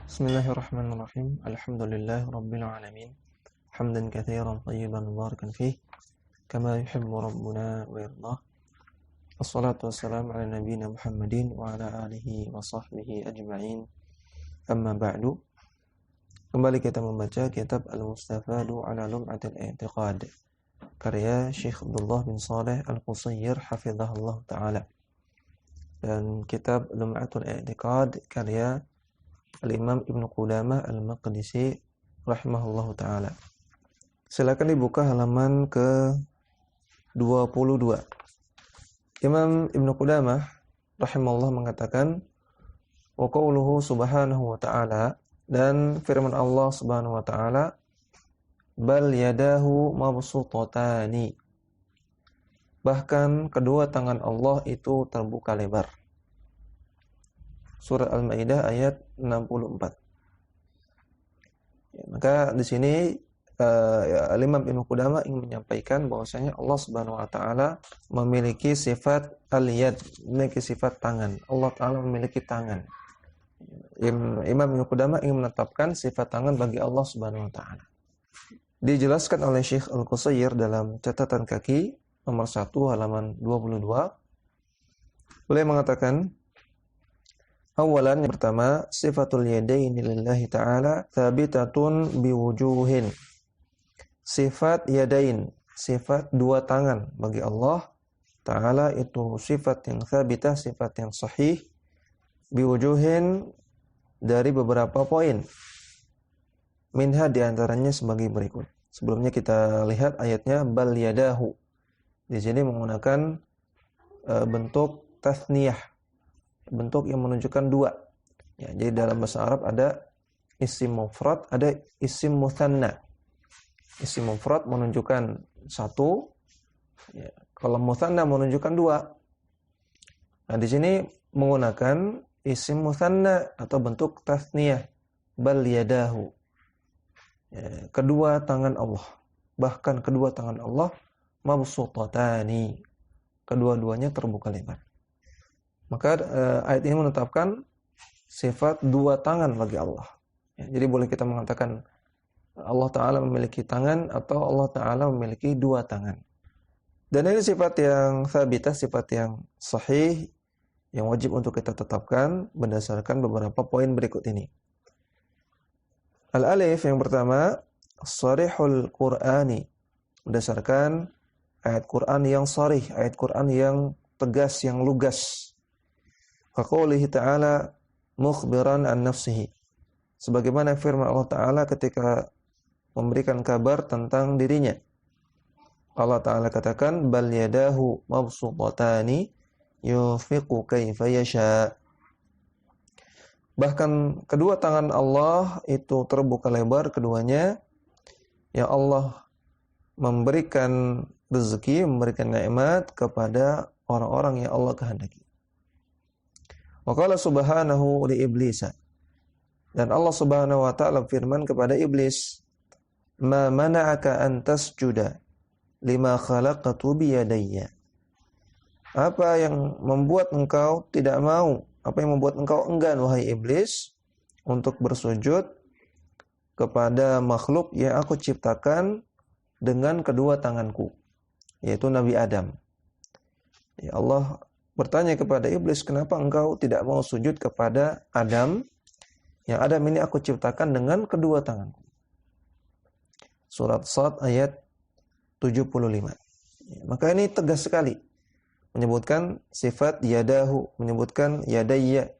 Bismillahirrahmanirrahim. Alhamdulillahi rabbil alamin. Hamdan katsiran thayyiban mubarakan fih, kama yuhibbu rabbuna wa yardah. Wassalatu wassalamu ala nabiyyina Muhammadin wa ala alihi wa sahbihi ajma'in. Amma ba'du. Kembali kita membaca kitab Al-Mustafadu ala Lum'atil I'tiqad, karya Syekh Abdullah bin Saleh Al-Qusayyir hafizahullah ta'ala. Dan kitab Lum'atul I'tiqad karya Al-Imam Ibnu Qudamah Al-Maqdisi rahimahullahu ta'ala. Silakan dibuka halaman ke 22. Imam Ibnu Qudamah rahimahullah mengatakan, wa qawluhu subhanahu wa ta'ala, dan firman Allah subhanahu wa ta'ala, bal yadahu mabsutatani, bahkan kedua tangan Allah itu terbuka lebar. Surah Al-Maidah ayat 64. Ya, maka di sini Imam Ibnu Qudamah ingin menyampaikan bahwasanya Allah Subhanahu wa taala memiliki sifat al-yad, memiliki sifat tangan. Allah taala memiliki tangan. Imam Ibnu Qudamah ingin menetapkan sifat tangan bagi Allah Subhanahu wa taala. Dijelaskan oleh Syekh Al-Qusayyir dalam catatan kaki nomor 1 halaman 22. Beliau mengatakan, awalan, yang pertama, sifatul yadaini lillahi ta'ala thabitatun biwujuhin. Sifat yadain, sifat dua tangan bagi Allah ta'ala itu sifat yang thabitah, sifat yang sahih, biwujuhin, dari beberapa poin. Minha, diantaranya sebagai berikut. Sebelumnya kita lihat ayatnya bal yadahu. Di sini menggunakan bentuk tathniyah, bentuk yang menunjukkan dua. Ya, jadi dalam bahasa Arab ada isim mufrad, ada isim mutsanna. Isim mufrad menunjukkan satu, ya, kalau mutsanna menunjukkan dua. Nah, di sini menggunakan isim mutsanna atau bentuk tasniyah, bal yadahu. Ya, kedua tangan Allah, bahkan kedua tangan Allah mabsutatani, kedua-duanya terbuka lebar. Maka ayat ini menetapkan sifat dua tangan bagi Allah. Ya, jadi boleh kita mengatakan Allah Ta'ala memiliki tangan atau Allah Ta'ala memiliki dua tangan. Dan ini sifat yang thabitah, sifat yang sahih, yang wajib untuk kita tetapkan berdasarkan beberapa poin berikut ini. Al-alif, yang pertama, sarihul Qur'ani, berdasarkan ayat Qur'an yang sarih, ayat Qur'an yang tegas, yang lugas. Faqaulihi ta'ala mukhbiran an nafsihi, sebagaimana firman Allah Ta'ala ketika memberikan kabar tentang dirinya. Allah Ta'ala katakan bal yadahu mabsutatani yunfiqu kaifa yasha, bahkan kedua tangan Allah itu terbuka lebar keduanya, yang Allah memberikan rezeki, memberikan nikmat kepada orang-orang yang Allah kehendaki. Wa qala subhanahu li iblisa, dan Allah Subhanahu wa taala firman kepada iblis, ma mana'aka an tasjuda lima khalaqtu bi yadayya, apa yang membuat engkau tidak mau, apa yang membuat engkau enggan wahai iblis untuk bersujud kepada makhluk yang aku ciptakan dengan kedua tanganku, yaitu Nabi Adam. Ya, Allah bertanya kepada iblis, kenapa engkau tidak mau sujud kepada Adam, yang Adam ini aku ciptakan dengan kedua tanganku. Surat Shad ayat 75. Ya, maka ini tegas sekali menyebutkan sifat yadahu, menyebutkan yadayya,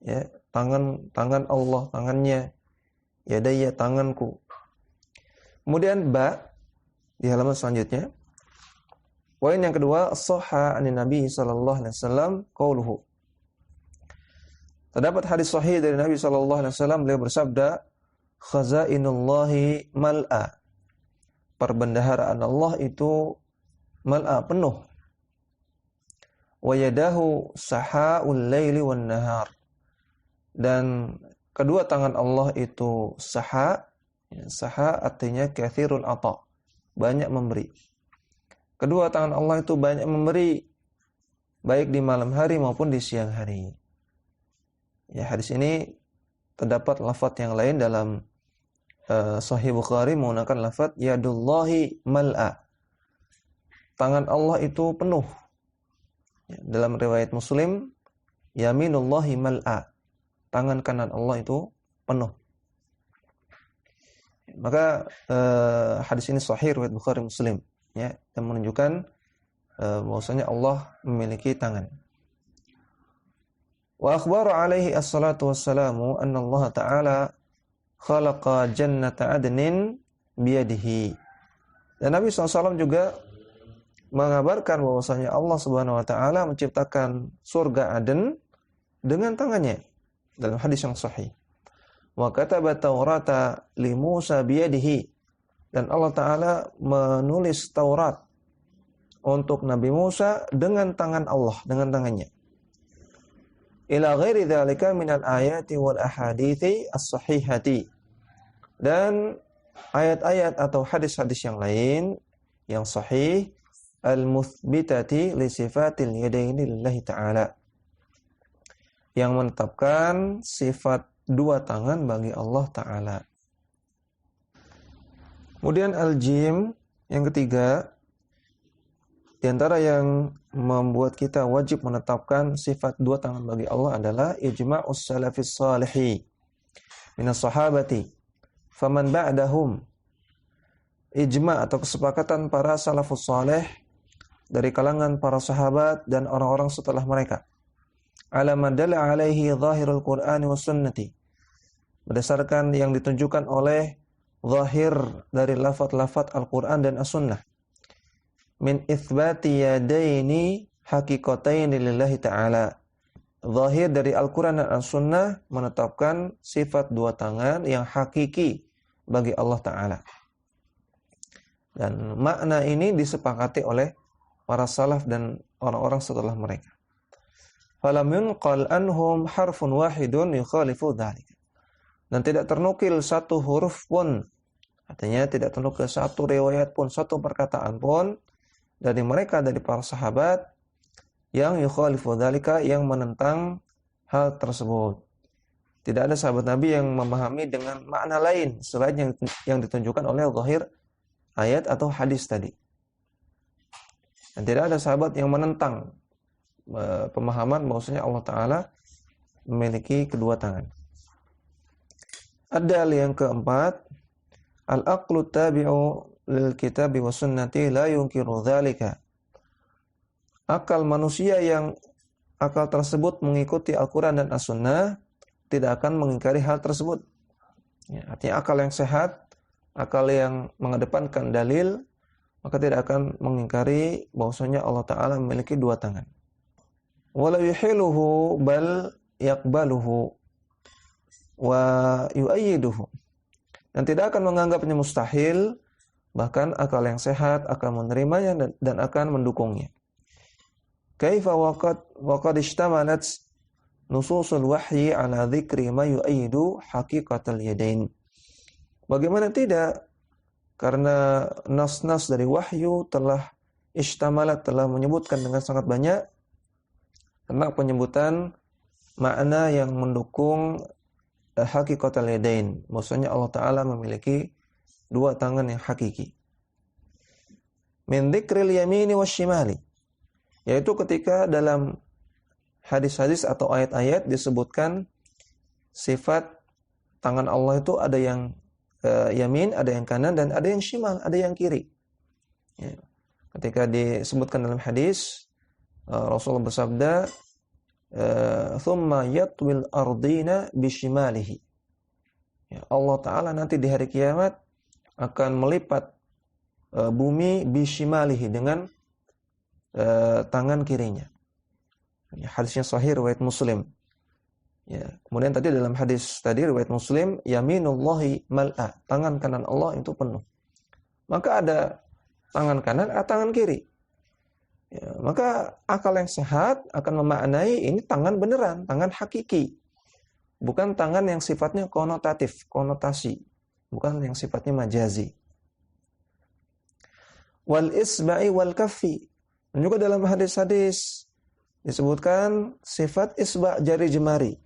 ya, tangan Allah, tangannya, yadayya, tanganku. Kemudian ba di halaman selanjutnya. Poin yang kedua, sahha anin Nabi sallallahu alaihi wasallam qauluhu. Terdapat hadis sahih dari Nabi sallallahu alaihi wasallam, beliau bersabda, khazainullahi mal'a, perbendaharaan Allah itu mal'a, penuh. Wa yadahu sahaul laili wan nahar, dan kedua tangan Allah itu saha, ya, saha artinya katsirul ata, banyak memberi. Kedua tangan Allah itu banyak memberi, baik di malam hari maupun di siang hari. Ya, hadis ini terdapat lafaz yang lain dalam Sahih Bukhari menggunakan lafaz yadullahi mal'a. Tangan Allah itu penuh. Dalam riwayat Muslim, yaminullahi mal'a. Tangan kanan Allah itu penuh. Maka hadis ini sahih riwayat Bukhari Muslim, ya, yang menunjukkan bahwasanya Allah memiliki tangan. Wa akhbara alaihi assalatu wassalamu anna Allah Ta'ala khalaqa jannata adnin biyadihi. Dan Nabi SAW juga mengabarkan bahwasanya Allah Subhanahu wa taala menciptakan surga Aden dengan tangannya dalam hadis yang sahih. Wa kataba Taurata li Musa biyadihi. Dan Allah Ta'ala menulis Taurat untuk Nabi Musa dengan tangan Allah, dengan tangannya. Ila ghairi dzalika minal ayati wal ahadithi as-sahihati. Dan ayat-ayat atau hadis-hadis yang lain yang sahih al-muthbitati li sifatil yadaini lillahi ta'ala, yang menetapkan sifat dua tangan bagi Allah Ta'ala. Kemudian al-jim yang ketiga, di antara yang membuat kita wajib menetapkan sifat dua tangan bagi Allah adalah ijma'us salafis salihi minas sahabati faman ba'dahum. Ijma' atau kesepakatan para salafus salih dari kalangan para sahabat dan orang-orang setelah mereka. Ala madalla alaihi zahirul Qur'ani was sunnati. Berdasarkan yang ditunjukkan oleh zahir dari lafaz-lafaz Al-Qur'an dan As-Sunnah. Min itsbati yadaini haqiqataini lillahi ta'ala. Zahir dari Al-Quran dan As-Sunnah menetapkan sifat dua tangan yang hakiki bagi Allah Ta'ala. Dan makna ini disepakati oleh para salaf dan orang-orang setelah mereka. Falam yunqal anhum harfun wahidun yukhalifu dzalika. Dan tidak ternukil satu huruf pun, artinya tidak ternukil satu riwayat pun, satu perkataan pun dari mereka, dari para sahabat yang yukhalifu dzalika, yang menentang hal tersebut. Tidak ada sahabat Nabi yang memahami dengan makna lain selain yang ditunjukkan oleh zahir ayat atau hadis tadi. Dan tidak ada sahabat yang menentang pemahaman bahwasanya Allah Ta'ala memiliki kedua tangan. Ada yang keempat, al-aqlu tabi'u lil kitabi wa sunnati la yunkiru dzalika. Akal manusia yang akal tersebut mengikuti Al-Quran dan As-Sunnah tidak akan mengingkari hal tersebut. Ya, artinya akal yang sehat, akal yang mengedepankan dalil, maka tidak akan mengingkari bahwasanya Allah Ta'ala memiliki dua tangan. Wala yuhiluhu bal yaqbaluhu wa yu'ayyiduhu. Dan tidak akan menganggapnya mustahil, bahkan akal yang sehat akan menerimanya dan akan mendukungnya. Kaifa waqad ishtamalat nususul wahyi ala dzikri ma yu'ayyidu haqiqatal yadain. Bagaimana tidak? Karena nas-nas dari wahyu telah ishtamalat, telah menyebutkan dengan sangat banyak tentang penyebutan makna yang mendukung haqiqatal yadain. Maksudnya Allah Ta'ala memiliki dua tangan yang hakiki. Min dzikril yamini wasyimali. Yaitu ketika dalam hadis-hadis atau ayat-ayat disebutkan sifat tangan Allah itu ada yang yamin, ada yang kanan, dan ada yang shimal, ada yang kiri. Ya. Ketika disebutkan dalam hadis, Rasulullah bersabda, "Thumma yatwil ardina bishimalihi." Ya, Allah Ta'ala nanti di hari kiamat akan melipat bumi bishimalihi, dengan tangan kirinya. Ya, hadisnya sahih riwayat Muslim. Ya, kemudian tadi dalam hadis tadi riwayat Muslim, yaminullahi mal'a, tangan kanan Allah itu penuh. Maka ada tangan kanan, ada tangan kiri. Ya, maka akal yang sehat akan memaknai ini tangan beneran, tangan hakiki. Bukan tangan yang sifatnya konotatif, konotasi. Bukan yang sifatnya majazi. Wal isba'i wal kaffi. Dan juga dalam hadis-hadis disebutkan sifat isba', jari jemari.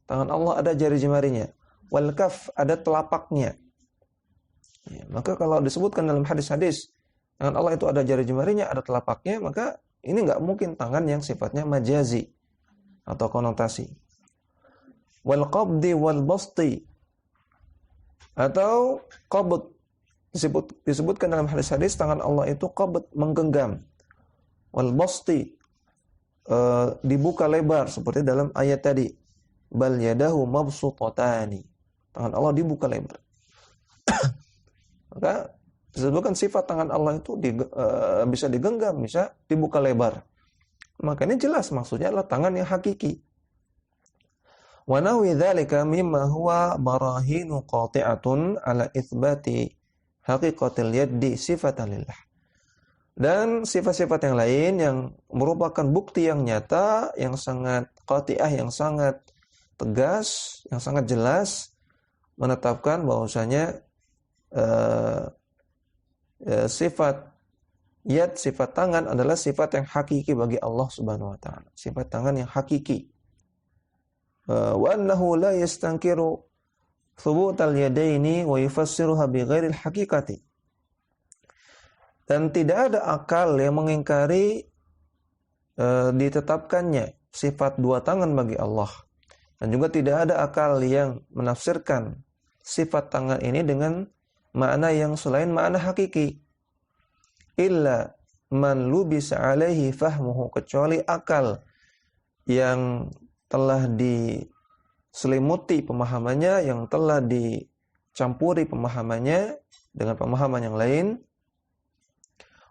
Tangan Allah ada jari jemarinya. Wal kaf, ada telapaknya. Ya, maka kalau disebutkan dalam hadis-hadis tangan Allah itu ada jari jemarinya, ada telapaknya, maka ini nggak mungkin tangan yang sifatnya majazi atau konotasi. Wal qabdi wal basti, atau qabd, disebutkan dalam hadis-hadis tangan Allah itu qabd, menggenggam. Wal basti, dibuka lebar seperti dalam ayat tadi. Bal yadahu mabsutatani, tangan Allah dibuka lebar. Maka disebutkan sifat tangan Allah itu bisa digenggam, bisa dibuka lebar. Maka ini jelas maksudnya adalah tangan yang hakiki. Wa nahwi dzalika mimma huwa barahinu qati'atun ala itsbati haqiqatil yaddi sifatan lillah. Dan sifat-sifat yang lain yang merupakan bukti yang nyata, yang sangat qati'ah, yang sangat tegas, yang sangat jelas menetapkan bahwasanya sifat yad, sifat tangan adalah sifat yang hakiki bagi Allah Subhanahu wa taala. Sifat tangan yang hakiki. Wa annahu la yastankiru thubutal yadaini wa yufassiruha bighairil haqiqati. Dan tidak ada akal yang mengingkari ditetapkannya sifat dua tangan bagi Allah. Dan juga tidak ada akal yang menafsirkan sifat tangan ini dengan makna yang selain makna hakiki. Illa man lubisa alaihi fahmuhu, kecuali akal yang telah diselimuti pemahamannya, yang telah dicampuri pemahamannya dengan pemahaman yang lain.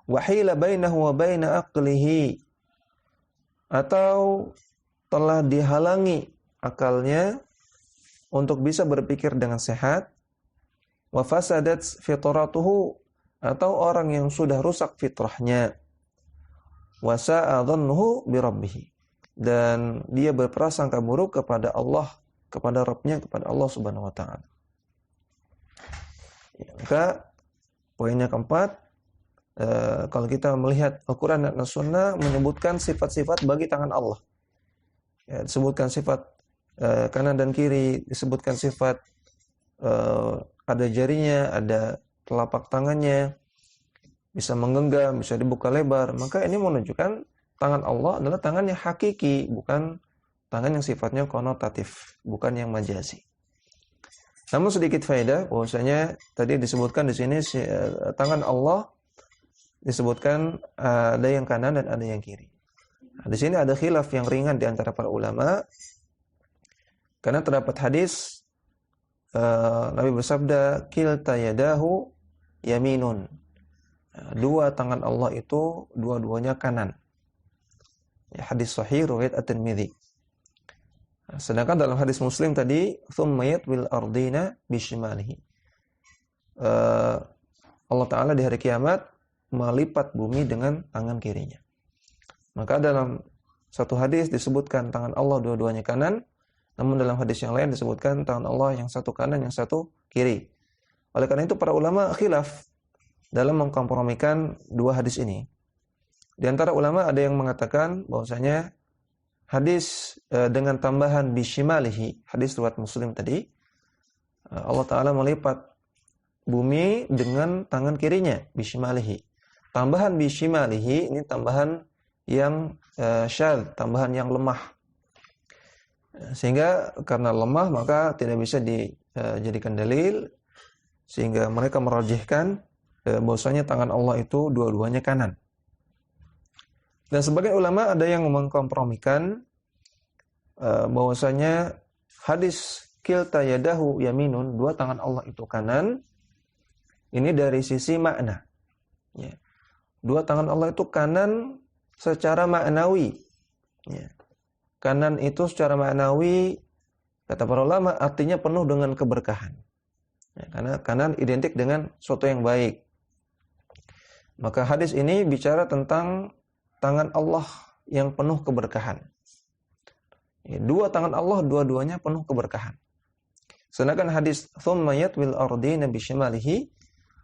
Wahila bainahu wa baina aqlihi, atau telah dihalangi akalnya untuk bisa berpikir dengan sehat. Wa fasadat fitratuhu, atau orang yang sudah rusak fitrahnya. Wa sa'a dhannuhu bi rabbih, dan dia berprasangka buruk kepada Allah, kepada Rabbnya, kepada Allah Subhanahu wa taala. Ya, maka poinnya keempat, kalau kita melihat Al-Qur'an dan As-Sunnah menyebutkan sifat-sifat bagi tangan Allah. Ya, disebutkan sifat kanan dan kiri, disebutkan sifat ada jarinya, ada telapak tangannya, bisa menggenggam, bisa dibuka lebar. Maka ini menunjukkan tangan Allah adalah tangan yang hakiki, bukan tangan yang sifatnya konotatif, bukan yang majazi. Namun sedikit faedah bahwasanya tadi disebutkan di sini tangan Allah disebutkan ada yang kanan dan ada yang kiri. Nah, di sini ada khilaf yang ringan di antara para ulama, karena terdapat hadis Nabi bersabda, kilta yadahu yaminun. Dua tangan Allah itu dua-duanya kanan. Ya, hadis sahih riwayat At-Tirmidzi. Sedangkan dalam hadis Muslim tadi, tsumma yatwil ardina bishimalihi. Allah Ta'ala di hari kiamat melipat bumi dengan tangan kirinya. Maka dalam satu hadis disebutkan tangan Allah dua-duanya kanan, namun dalam hadis yang lain disebutkan tangan Allah yang satu kanan, yang satu kiri. Oleh karena itu para ulama khilaf dalam mengkompromikan dua hadis ini. Di antara ulama ada yang mengatakan bahwasanya hadis dengan tambahan bishimalihi, hadis riwayat Muslim tadi, Allah Ta'ala melipat bumi dengan tangan kirinya, bishimalihi. Tambahan bishimalihi ini tambahan yang syadz, tambahan yang lemah. Sehingga karena lemah maka tidak bisa dijadikan dalil, sehingga mereka merajihkan bahwasanya tangan Allah itu dua-duanya kanan. Dan sebagian ulama ada yang mengkompromikan bahwasanya hadis kilta yadahu yaminun, dua tangan Allah itu kanan, ini dari sisi makna. Ya. Dua tangan Allah itu kanan secara maknawi. Ya. Kanan itu secara maknawi, kata para ulama, artinya penuh dengan keberkahan. Ya, karena kanan identik dengan sesuatu yang baik. Maka hadis ini bicara tentang tangan Allah yang penuh keberkahan. Ya, dua tangan Allah, dua-duanya penuh keberkahan. Sedangkan hadis thumma yatwil ardina bishimalihi,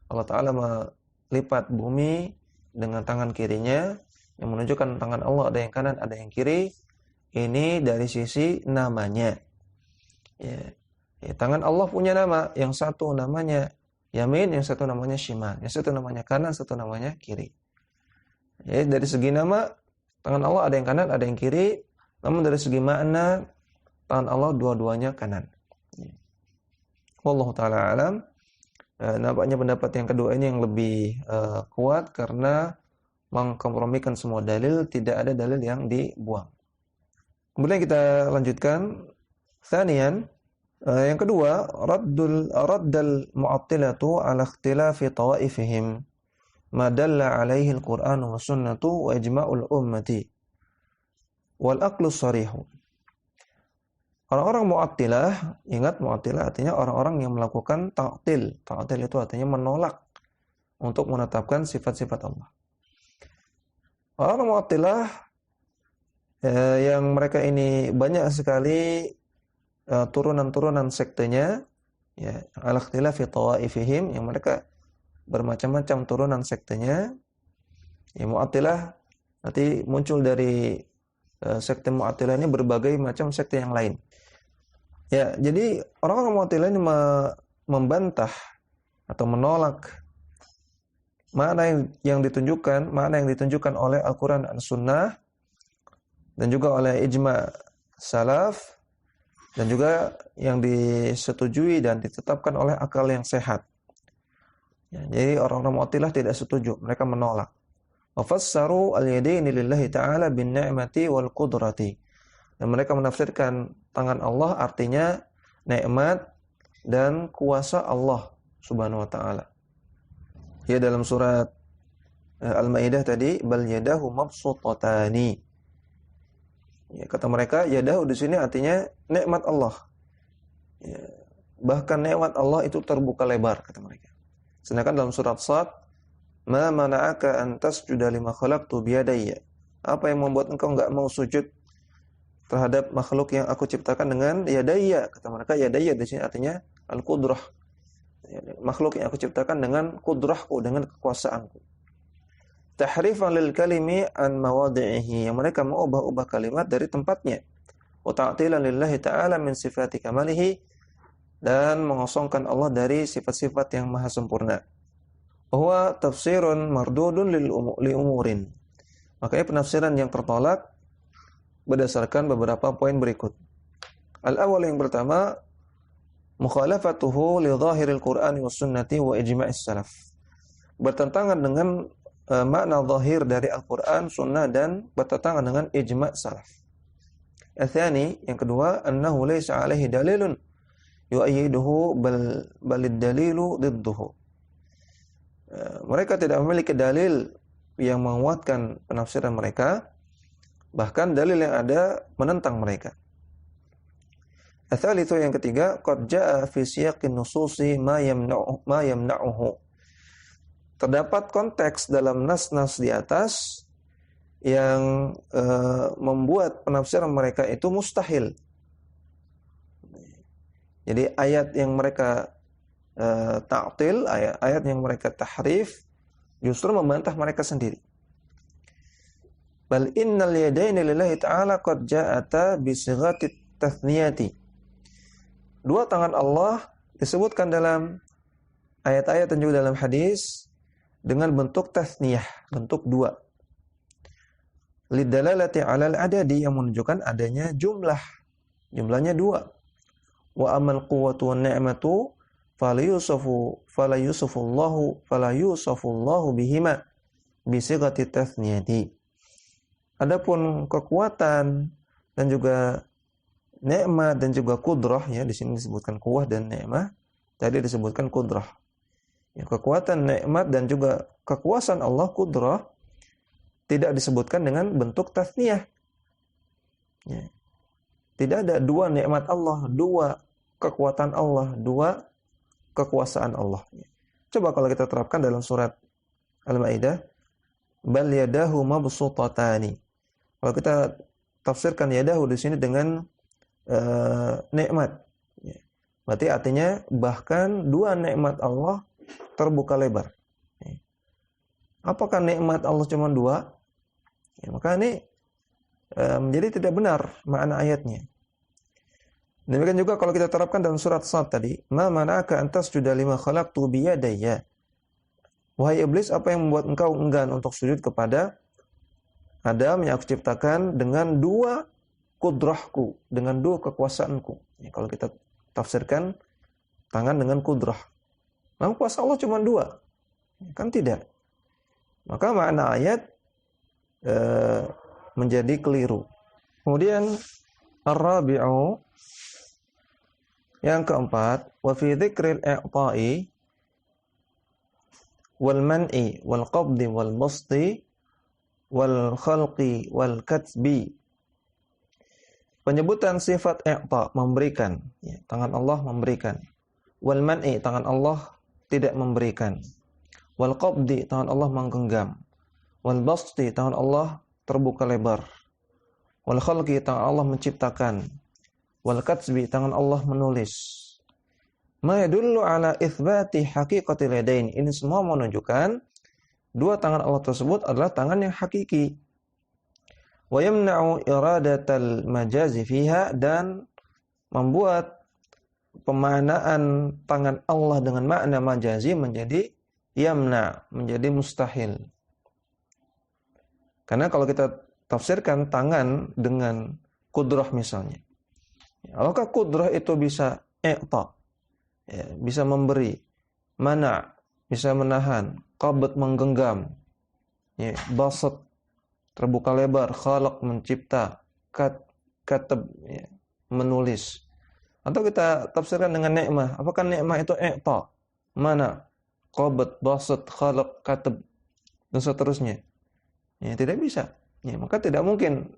Allah Ta'ala melipat bumi dengan tangan kirinya, yang menunjukkan tangan Allah ada yang kanan, ada yang kiri. Ini dari sisi namanya. Ya. Ya, tangan Allah punya nama, yang satu namanya yamin, yang satu namanya shimal, yang satu namanya kanan, satu namanya kiri. Ya, dari segi nama, tangan Allah ada yang kanan, ada yang kiri, namun dari segi makna, tangan Allah dua-duanya kanan. Ya. Wallahu taala alam. Nampaknya pendapat yang kedua ini yang lebih kuat karena mengkompromikan semua dalil, tidak ada dalil yang dibuang. Kemudian kita lanjutkan. Tsaniyan, yang kedua, raddal mu'attilatu ala ikhtilafi tawaifihim ma dalla alaihi al-Qur'an wa sunnatu wa ijma'ul ummati wal aqlu sharihu. Orang-orang Mu'attilah, ingat Mu'attilah artinya orang-orang yang melakukan ta'til. Ta'til itu artinya menolak untuk menetapkan sifat-sifat Allah. Orang Mu'attilah yang mereka ini banyak sekali turunan-turunan sektenya, ya, al-ikhtilafi tawaifihim, yang mereka bermacam-macam turunan sektenya. Ya, Mu'attilah nanti muncul dari sekte Mu'attilah ini berbagai macam sekte yang lain. Ya, jadi orang-orang Mu'attilah ini membantah atau menolak makna yang ditunjukkan oleh Al-Qur'an dan Sunnah dan juga oleh ijma' salaf dan juga yang disetujui dan ditetapkan oleh akal yang sehat. Ya, jadi orang-orang Mu'attilah tidak setuju, mereka menolak. Wa fassaru al-yadaini lillahi ta'ala bin ni'mati wal qudrati. Dan mereka menafsirkan tangan Allah artinya nikmat dan kuasa Allah Subhanahu wa taala. Ya, dalam surat Al-Maidah tadi, bal yadahu mabsutatani. Ya, kata mereka yadahu di sini artinya nikmat Allah. Ya, bahkan nikmat Allah itu terbuka lebar, kata mereka. Sedangkan dalam surat Shad, ma mana'aka an tasjuda lima khalaqtu biyadayya. Apa yang membuat engkau enggak mau sujud terhadap makhluk yang aku ciptakan dengan yadayya? Kata mereka yadayya di sini artinya al-qudrah. Makhluk yang aku ciptakan dengan kudrahku, dengan kekuasaanku. Tahrifan lil kalimi an mawadhi'ihi, yang mereka mengubah-ubah kalimat dari tempatnya. Wa ta'tilan lillahi ta'ala min sifati kamalihi, dan mengosongkan Allah dari sifat-sifat yang maha sempurna. Bahwa tafsirun mardudun li umurin. Makanya penafsiran yang tertolak berdasarkan beberapa poin berikut. Al-awwal, yang pertama, mukhalafatuhu li dhahiril Qur'ani was sunnati wa ijma'is salaf. Bertentangan dengan makna zahir dari Al-Qur'an, sunnah, dan bertentangan dengan ijma' salaf. Al-thani, yang kedua, annahu laysa alaihi dalilun yu'ayyiduhu balid dalilu didduhu. Mereka tidak memiliki dalil yang menguatkan penafsiran mereka, bahkan dalil yang ada menentang mereka. Ats-tsalitsu, yang ketiga, qad jaa'a fi siyaqin nususi ma yamna'uhu. Terdapat konteks dalam nas-nas di atas yang membuat penafsiran mereka itu mustahil. Jadi ayat yang mereka ta'til, ayat yang mereka tahrif, justru membantah mereka sendiri. Bal innal yadaini lillahi ta'ala qad ja'ata bi sighati tathniyati. Dua tangan Allah disebutkan dalam ayat-ayat dan juga dalam hadis dengan bentuk tathniyah, bentuk dua. Lidalalati 'alal adadi, yang menunjukkan adanya jumlah. Jumlahnya dua. Wa amal quwwatu wan ni'matu fala yusafullahu bihima bi sighati tathniyati. Adapun kekuatan dan juga nikmat dan juga kudrah, ya, di sini disebutkan kuwah dan nikmat, tadi disebutkan kudrah. Ya, kekuatan, nikmat dan juga kekuasaan Allah, kudrah, tidak disebutkan dengan bentuk tathniyah. Ya. Tidak ada dua nikmat Allah, dua kekuatan Allah, dua kekuasaan Allah. Ya. Coba kalau kita terapkan dalam surat Al-Maidah, bal yadahu mabsutatani. Kalau kita tafsirkan yadahu di sini dengan nikmat, ya, berarti artinya bahkan dua nikmat Allah terbuka lebar. Ya. Apakah nikmat Allah cuma dua? Ya, maka ini menjadi tidak benar makna ayatnya. Demikian juga kalau kita terapkan dalam surat Sad tadi, ma mana'aka an tasjuda lima khalaqtu biyadayya. Wahai iblis, apa yang membuat engkau enggan untuk sujud kepada Adam yang aku ciptakan dengan dua kudrahku, dengan dua kekuasaanku. Ya, kalau kita tafsirkan tangan dengan kudrah. Memang kuasa Allah cuma dua. Kan tidak. Maka makna ayat menjadi keliru. Kemudian ar-rabi'u, yang keempat, wa fi dzikril i'ta'i wal man'i wal qabdi wal basti wal khalqi wal katbi. Penyebutan sifat i'ta, memberikan, ya, tangan Allah memberikan. Wal man'i, tangan Allah tidak memberikan. Wal qabdi, tangan Allah menggenggam. Wal basti, tangan Allah terbuka lebar. Wal khalqi, tangan Allah menciptakan. Wal katbi, tangan Allah menulis. Ma yadullu ala itsbati haqiqatil yadain. Ini semua menunjukkan dua tangan Allah tersebut adalah tangan yang hakiki. Wa yamna'u iradatal majazi fiha, dan membuat pemaknaan tangan Allah dengan makna majazi menjadi yamna, menjadi mustahil. Karena kalau kita tafsirkan tangan dengan kudrah misalnya, apakah kudrah itu bisa i'ta, ya, bisa memberi, mana, bisa menahan, qabd menggenggam, ya, basat terbuka lebar, khalaq mencipta, katab, ya, menulis. Atau kita tafsirkan dengan ni'mah, apakah ni'mah itu i'ta, mana, qabd, basat, khalaq, katab, dan seterusnya. Ya, tidak bisa. Ya, maka tidak mungkin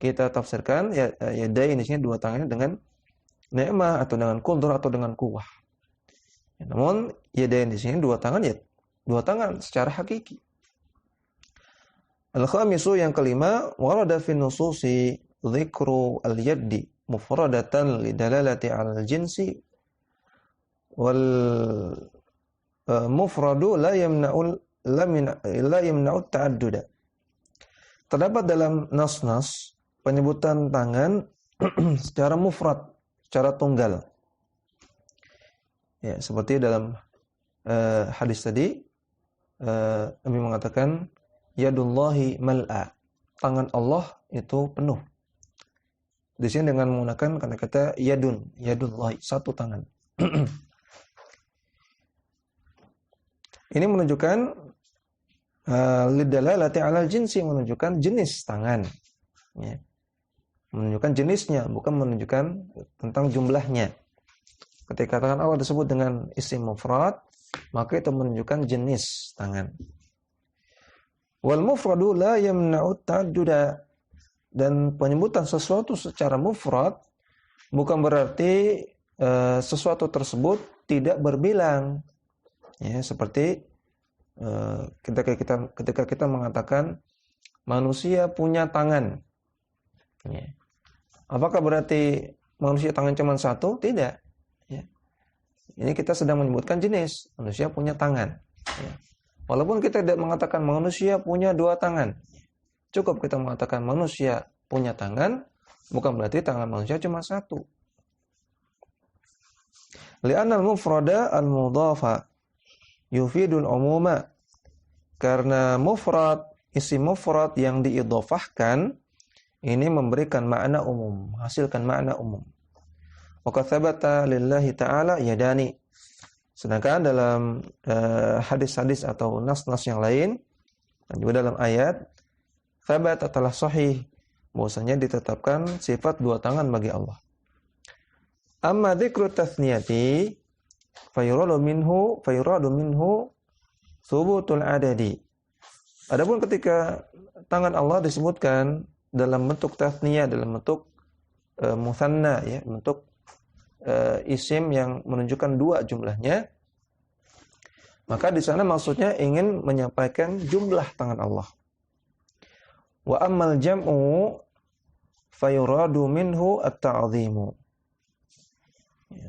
kita tafsirkan ya yadain di sini dua tangannya dengan ni'mah atau dengan qudrah atau dengan quwwah. Ya, namun yadain di sini dua tangan, ya dua tangan secara hakiki. Al-khamisu, yang kelima, warada fi nususi dzikru al-yaddi mufradatan lidalalati 'alal jinsi wal mufradu la yamna'u ta'adduda. Terdapat dalam nas-nas penyebutan tangan secara mufrad, secara tunggal. Ya, seperti dalam hadis tadi, Nabi mengatakan yadullahi mal'a, tangan Allah itu penuh. Di sini dengan menggunakan kata-kata yadullahi, satu tangan. Ini menunjukkan lidalalati 'alal jinsi, menunjukkan jenis tangan. Ya. Menunjukkan jenisnya, bukan menunjukkan tentang jumlahnya. Ketika tangan Allah disebut dengan isim mufrad, maka itu menunjukkan jenis tangan. Wal mufradu la yamna'u ta'adduda, dan penyebutan sesuatu secara mufrad bukan berarti sesuatu tersebut tidak berbilang. Ya, seperti ketika kita mengatakan manusia punya tangan. Ya. Apakah berarti manusia tangan cuma satu? Tidak. Ya. Ini kita sedang menyebutkan jenis manusia punya tangan. Ya. Walaupun kita tidak mengatakan manusia punya dua tangan, cukup kita mengatakan manusia punya tangan, bukan berarti tangan manusia cuma satu. Li'anna al-mufrada al-mudhafa yufidul umuma, karena mufrad, isim mufrad yang diidhafahkan ini memberikan makna umum, menghasilkan makna umum. Wa kathabata lillahi ta'ala yadani. Sedangkan dalam hadis-hadis atau nas-nas yang lain, dan juga dalam ayat, thabata telah sahih bahwasanya ditetapkan sifat dua tangan bagi Allah. Amma dzikru tathniyati fayuradu minhu thubutul adadi. Adapun ketika tangan Allah disebutkan dalam bentuk tathniyah, dalam bentuk mutsanna, ya, bentuk isim yang menunjukkan dua jumlahnya, maka di sana maksudnya ingin menyampaikan jumlah tangan Allah. Wa ammal jam'u fayuradu minhu at-ta'zimu.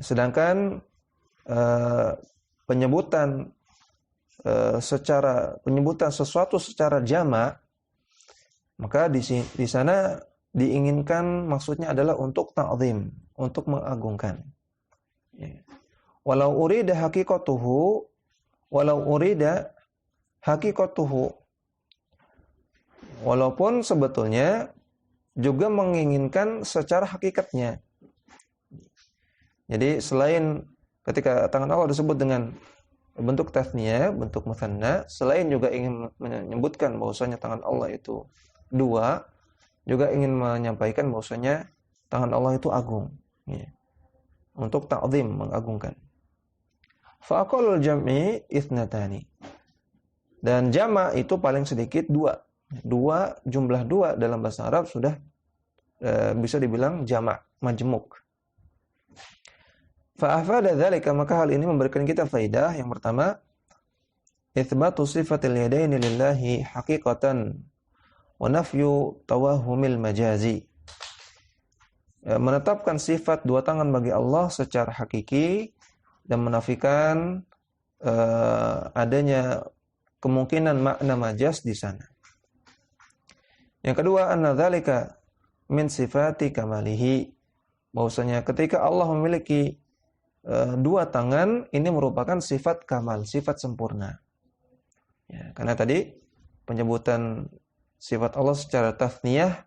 Sedangkan penyebutan sesuatu secara jamak, maka di sana diinginkan maksudnya adalah untuk ta'zim, untuk mengagungkan. Ya. Walau urida haqiqatuhu, walau urida haqiqatuhu, walaupun sebetulnya juga menginginkan secara hakikatnya. Jadi selain ketika tangan Allah disebut dengan bentuk tasniyah, bentuk musanna, selain juga ingin menyebutkan bahwasanya tangan Allah itu dua, juga ingin menyampaikan bahwasanya tangan Allah itu agung, ya. Untuk ta'zim, mengagungkan. Fa aqallul jam'i itsnatani. Dan jama' itu paling sedikit dua. Jumlah dua dalam bahasa Arab sudah bisa dibilang jama', majmuk. Fa afada dzalika, maka hal ini memberikan kita faidah. Yang pertama, itsbatu sifatil yadaini lillahi haqiqatan wa nafyu tawahhumil majazi. Menetapkan sifat dua tangan bagi Allah secara hakiki dan menafikan adanya kemungkinan makna majaz di sana. Yang kedua, anna dzalika min sifati kamalihi, bahwasanya ketika Allah memiliki dua tangan, ini merupakan sifat kamal, sifat sempurna. Ya, karena tadi penyebutan sifat Allah secara tasniyah,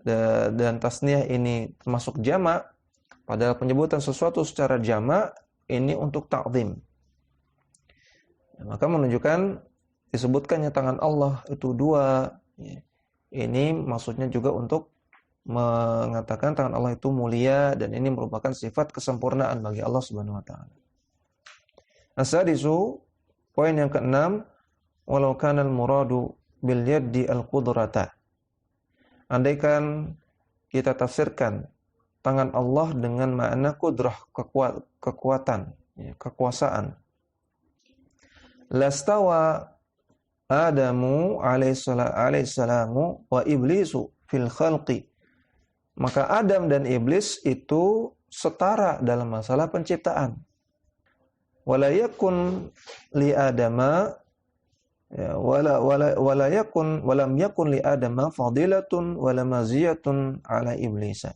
dan tasniyah ini termasuk jama', padahal penyebutan sesuatu secara jama' ini untuk ta'zim. Maka menunjukkan disebutkannya tangan Allah itu dua, ya. Ini maksudnya juga untuk mengatakan tangan Allah itu mulia, dan ini merupakan sifat kesempurnaan bagi Allah Subhanahu wa taala. As-sadisu, poin yang keenam, walau kana al-muradu bil yaddi al-qudrata. Andaikan kita tafsirkan tangan Allah dengan makna kudrah, kekuatan, ya, kekuasaan. Lastawa Adamu alaihissalamu wa iblisu fil khalqi. Maka Adam dan iblis itu setara dalam masalah penciptaan. Wala yakun li Adama, ya, walam yakun li Adama fadilatun wala maziyatun ala iblisa.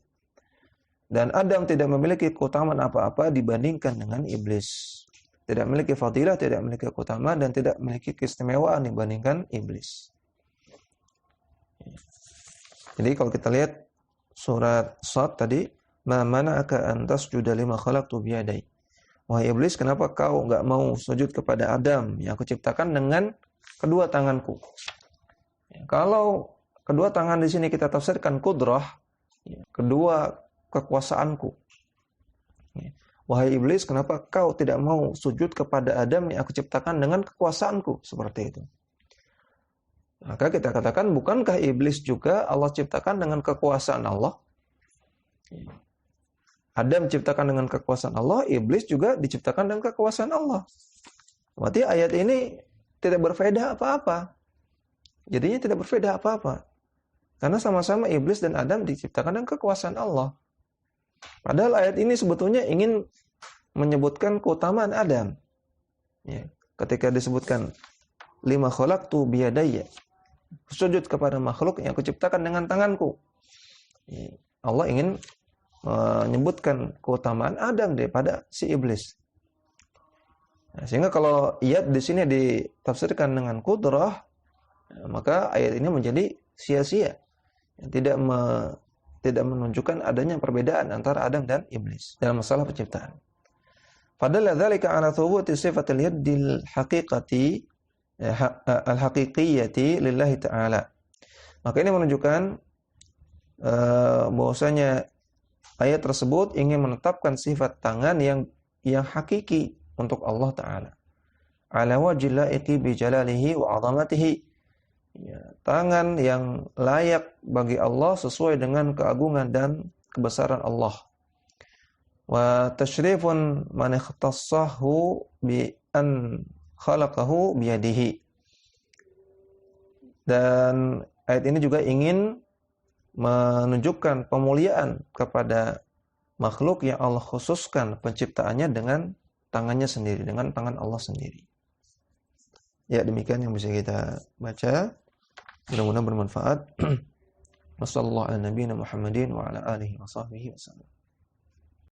Dan Adam tidak memiliki keutamaan apa-apa dibandingkan dengan iblis. Tidak memiliki fadilah, tidak memiliki keutamaan, dan tidak memiliki keistimewaan dibandingkan iblis. Jadi kalau kita lihat surat Shad tadi, ma mana'aka an tasjuda lima khalaqtu biyadai. Wahai iblis, kenapa kau enggak mau sujud kepada Adam yang aku ciptakan dengan kedua tanganku? Ya, kalau kedua tangan di sini kita tafsirkan kudrah, ya, kedua kekuasaanku. Ya. Wahai iblis, kenapa kau tidak mau sujud kepada Adam yang aku ciptakan dengan kekuasaanku? Seperti itu. Maka kita katakan, bukankah iblis juga Allah ciptakan dengan kekuasaan Allah? Adam diciptakan dengan kekuasaan Allah, iblis juga diciptakan dengan kekuasaan Allah. Berarti ayat ini tidak berfaedah apa-apa. Jadinya tidak berfaedah apa-apa. Karena sama-sama iblis dan Adam diciptakan dengan kekuasaan Allah. Padahal ayat ini sebetulnya ingin menyebutkan keutamaan Adam. Ya, ketika disebutkan lima khalaqtu biyadayya, sujud kepada makhluk yang aku ciptakan dengan tanganku. Ya, Allah ingin menyebutkan keutamaan Adam daripada si iblis. Nah, sehingga kalau ayat di sini ditafsirkan dengan kudrah, maka ayat ini menjadi sia-sia. Tidak menunjukkan adanya perbedaan antara Adam dan iblis dalam masalah penciptaan. Padahal dzalika ala thubuti sifatil yaddil haqiqati al-haqiqiyyati lillahi ta'ala. Maka ini menunjukkan bahwasanya ayat tersebut ingin menetapkan sifat tangan yang hakiki untuk Allah Ta'ala. Ala wajhil laiqi bi jalalihi wa 'azamatihi. Ya, tangan yang layak bagi Allah sesuai dengan keagungan dan kebesaran Allah. Wa tasyrifun man ikhtassahu bi an khalaqahu biyadihi. Dan ayat ini juga ingin menunjukkan pemuliaan kepada makhluk yang Allah khususkan penciptaannya dengan tangannya sendiri, dengan tangan Allah sendiri. Ya, demikian yang bisa kita baca. Mudah-mudahan bermanfaat. Wassallallahu ala nabiyina Muhammadin wa ala alihi wa sahbihi wasallam.